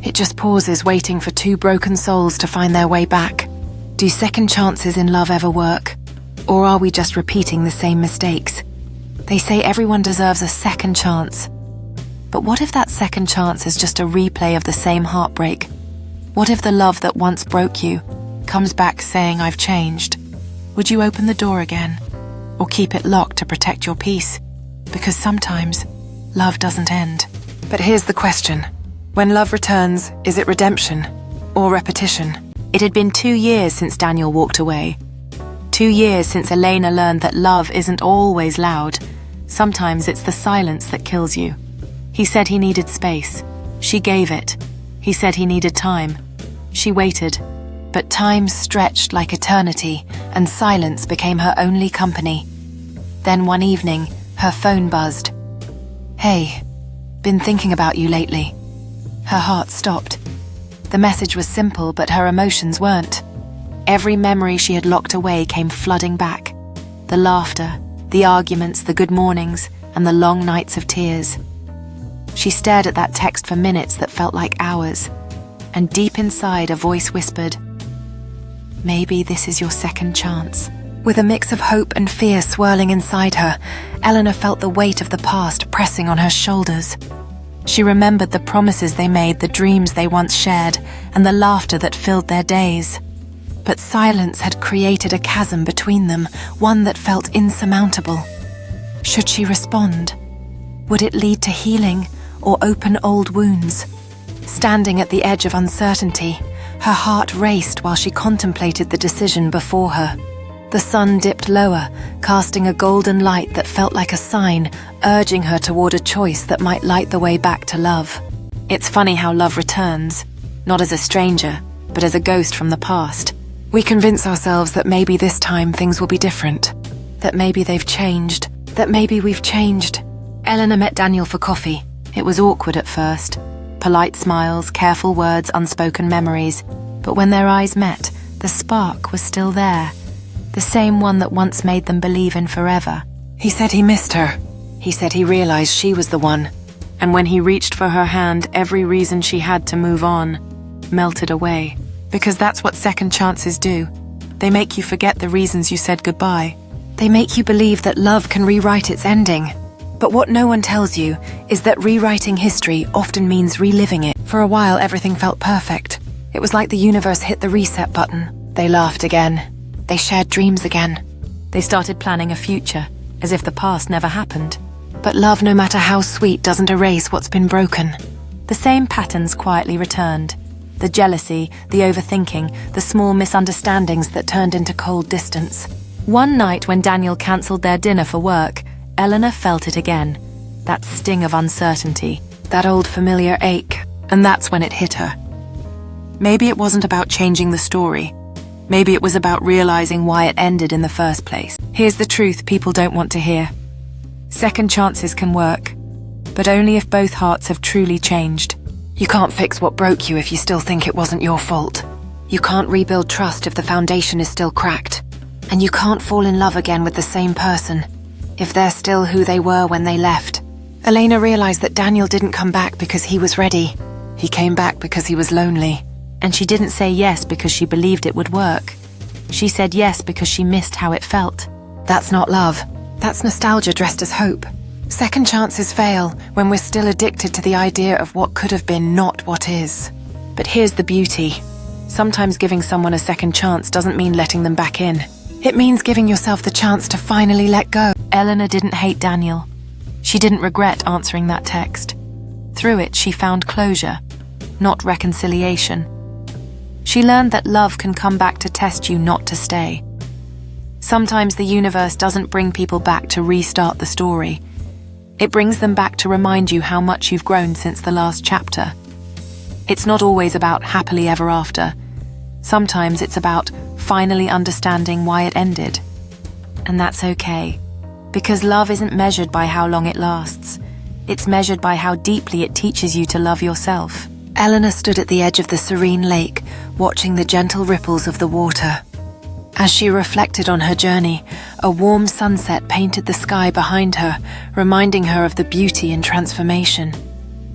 It just pauses, waiting for two broken souls to find their way back. Do second chances in love ever work? Or are we just repeating the same mistakes? They say everyone deserves a second chance. But what if that second chance is just a replay of the same heartbreak? What if the love that once broke you comes back saying, "I've changed"? Would you open the door again? Or keep it locked to protect your peace? Because sometimes love doesn't end. But here's the question. When love returns, is it redemption or repetition? It had been 2 years since Daniel walked away. 2 years since Elena learned that love isn't always loud. Sometimes it's the silence that kills you. He said he needed space. She gave it. He said he needed time. She waited. But time stretched like eternity, and silence became her only company. Then one evening, her phone buzzed. "Hey, been thinking about you lately." Her heart stopped. The message was simple, but her emotions weren't. Every memory she had locked away came flooding back. The laughter, the arguments, the good mornings, and the long nights of tears. She stared at that text for minutes that felt like hours, and deep inside a voice whispered, "Maybe this is your second chance." With a mix of hope and fear swirling inside her, Eleanor felt the weight of the past pressing on her shoulders. She remembered the promises they made, the dreams they once shared, and the laughter that filled their days. But silence had created a chasm between them, one that felt insurmountable. Should she respond? Would it lead to healing or open old wounds? Standing at the edge of uncertainty, her heart raced while she contemplated the decision before her. The sun dipped lower, casting a golden light that felt like a sign, urging her toward a choice that might light the way back to love. It's funny how love returns, not as a stranger, but as a ghost from the past. We convince ourselves that maybe this time things will be different, that maybe they've changed, that maybe we've changed. Eleanor met Daniel for coffee. It was awkward at first. Polite smiles, careful words, unspoken memories. But when their eyes met, the spark was still there. The same one that once made them believe in forever. He said he missed her. He said he realized she was the one. And when he reached for her hand, every reason she had to move on melted away. Because that's what second chances do. They make you forget the reasons you said goodbye. They make you believe that love can rewrite its ending. But what no one tells you is that rewriting history often means reliving it. For a while, everything felt perfect. It was like the universe hit the reset button. They laughed again. They shared dreams again. They started planning a future, as if the past never happened. But love, no matter how sweet, doesn't erase what's been broken. The same patterns quietly returned. The jealousy, the overthinking, the small misunderstandings that turned into cold distance. One night when Daniel cancelled their dinner for work, Eleanor felt it again. That sting of uncertainty, that old familiar ache, and that's when it hit her. Maybe it wasn't about changing the story. Maybe it was about realizing why it ended in the first place. Here's the truth people don't want to hear. Second chances can work, but only if both hearts have truly changed. You can't fix what broke you if you still think it wasn't your fault. You can't rebuild trust if the foundation is still cracked. And you can't fall in love again with the same person if they're still who they were when they left. Elena realized that Daniel didn't come back because he was ready. He came back because he was lonely. And she didn't say yes because she believed it would work. She said yes because she missed how it felt. That's not love. That's nostalgia dressed as hope. Second chances fail when we're still addicted to the idea of what could have been, not what is. But here's the beauty. Sometimes giving someone a second chance doesn't mean letting them back in. It means giving yourself the chance to finally let go. Eleanor didn't hate Daniel. She didn't regret answering that text. Through it, she found closure, not reconciliation. She learned that love can come back to test you, not to stay. Sometimes the universe doesn't bring people back to restart the story. It brings them back to remind you how much you've grown since the last chapter. It's not always about happily ever after. Sometimes it's about finally understanding why it ended. And that's okay, because love isn't measured by how long it lasts. It's measured by how deeply it teaches you to love yourself. Eleanor stood at the edge of the serene lake, watching the gentle ripples of the water. As she reflected on her journey, a warm sunset painted the sky behind her, reminding her of the beauty and transformation.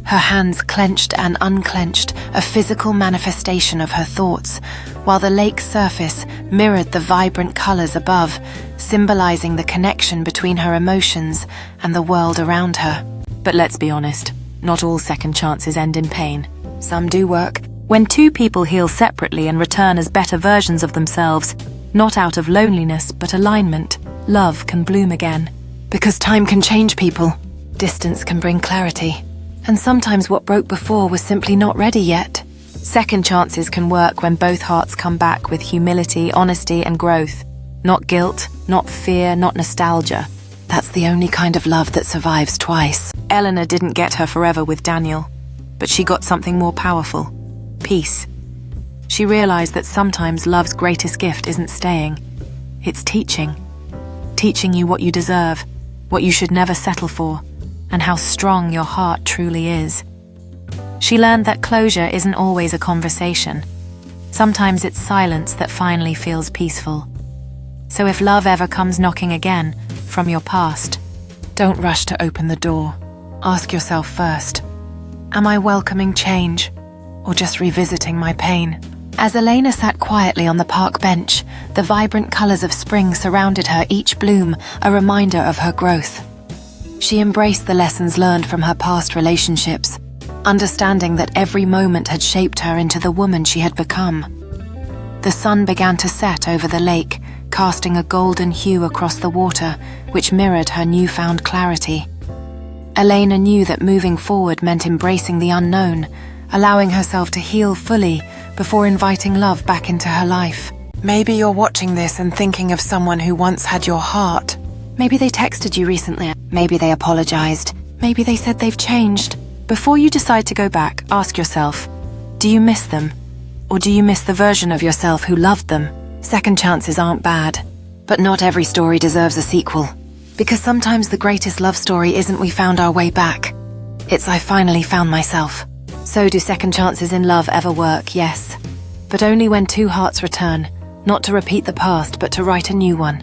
her hands clenched and unclenched, a physical manifestation of her thoughts, while the lake's surface mirrored the vibrant colors above, symbolizing the connection between her emotions and the world around her. But let's be honest, not all second chances end in pain. Some do work. When two people heal separately and return as better versions of themselves, not out of loneliness but alignment, love can bloom again. Because time can change people. Distance can bring clarity. And sometimes what broke before was simply not ready yet. Second chances can work when both hearts come back with humility, honesty, and growth. Not guilt, not fear, not nostalgia. That's the only kind of love that survives twice. Eleanor didn't get her forever with Daniel, but she got something more powerful: peace. She realized that sometimes love's greatest gift isn't staying, it's teaching. Teaching you what you deserve, what you should never settle for, and how strong your heart truly is. She learned that closure isn't always a conversation. Sometimes it's silence that finally feels peaceful. So if love ever comes knocking again from your past, don't rush to open the door. Ask yourself first, am I welcoming change or just revisiting my pain? As Elena sat quietly on the park bench, the vibrant colors of spring surrounded her, each bloom a reminder of her growth. She embraced the lessons learned from her past relationships, understanding that every moment had shaped her into the woman she had become. The sun began to set over the lake, casting a golden hue across the water, which mirrored her newfound clarity. Elena knew that moving forward meant embracing the unknown, allowing herself to heal fully before inviting love back into her life. Maybe you're watching this and thinking of someone who once had your heart. Maybe they texted you recently. Maybe they apologized. Maybe they said they've changed. Before you decide to go back, ask yourself, do you miss them? Or do you miss the version of yourself who loved them? Second chances aren't bad, but not every story deserves a sequel. Because sometimes the greatest love story isn't we found our way back. It's I finally found myself. So do second chances in love ever work? Yes. But only when two hearts return, not to repeat the past, but to write a new one.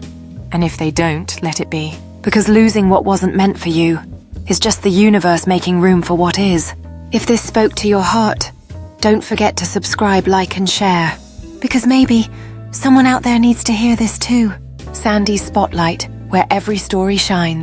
And if they don't, let it be. Because losing what wasn't meant for you is just the universe making room for what is. If this spoke to your heart, don't forget to subscribe, like, and share. Because maybe someone out there needs to hear this too. Sandy's Spotlight, where every story shines.